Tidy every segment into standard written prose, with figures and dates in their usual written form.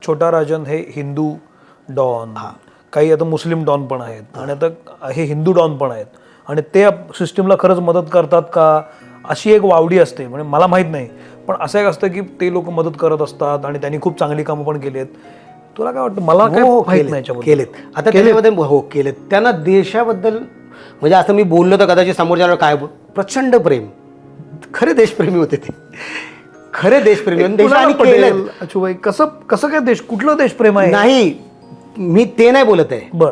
छोटा राजन हे हिंदू डॉन, काही आता मुस्लिम डॉन पण आहेत आणि आता हे हिंदू डॉन पण आहेत आणि ते सिस्टीमला खरंच मदत करतात का, अशी एक वावडी असते. म्हणजे मला माहीत नाही, पण असं एक असतं की ते लोक मदत करत असतात आणि त्यांनी खूप चांगली कामं पण केली आहेत. तुला काय वाटतं? मला काय माहित नाही केलेत. आता त्याच्यामध्ये हो केलेत. त्यांना देशाबद्दल म्हणजे असं मी बोललो तर कदाचित समोरच्याला काय प्रचंड प्रेम, खरे देशप्रेमी होते ते, खरे देशप्रेमी. देशाने केलं. अचूभाई कसं कसं काय देश, कुठलं देशप्रेम आहे? नाही, मी ते नाही बोलत आहे. बर,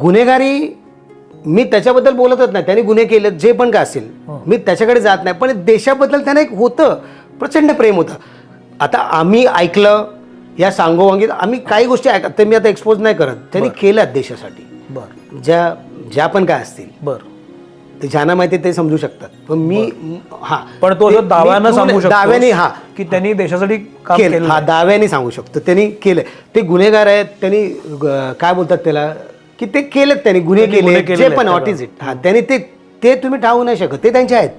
गुन्हेगारी मी त्याच्याबद्दल बोलतच नाही. त्यांनी गुन्हे केले जे पण काय असेल मी त्याच्याकडे जात नाही, पण देशाबद्दल त्यांना एक होतं, प्रचंड प्रेम होतं. आता आम्ही ऐकलं या सांगोवांगीत, आम्ही काही गोष्टी ऐकत, ते मी आता एक्सपोज नाही करत. त्यांनी केल्यात देशासाठी, बर, ज्या पण काय असतील, बर, ते ज्यांना माहिती ते समजू शकतात. पण मी पण तो असं दाव्यानं सांगू शकतो, दाव्याने की त्यांनी देशासाठी काम केलं. केलं. दाव्याने सांगू शकतो त्यांनी केलं. ते गुन्हेगार आहेत, त्यांनी काय बोलतात त्याला, की ते केलेत, त्यांनी गुन्हे केले जे पण व्हॉट इज इट. त्यांनी ते तुम्ही टाळू नाही शकत, ते त्यांचे आहेत,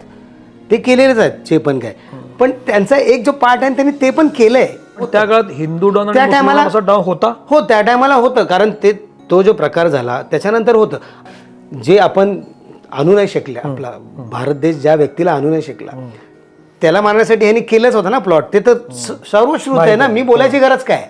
ते केलेलेच आहेत जे पण काय. पण त्यांचा एक जो पार्ट आहे त्यांनी ते पण केलंय. त्या काळात हिंदू डॉन त्या टायमाला डॉन होता. हो, त्या टायमाला होतं, कारण तो जो प्रकार झाला त्याच्यानंतर होतं. जे आपण आणू नाही शकले, आपला भारत देश ज्या व्यक्तीला आणू नाही शकला त्याला मारण्यासाठी ह्यांनी केलंच होतं ना प्लॉट. ते तर सर्वश्रुत आहे ना, मी बोलायची गरज काय.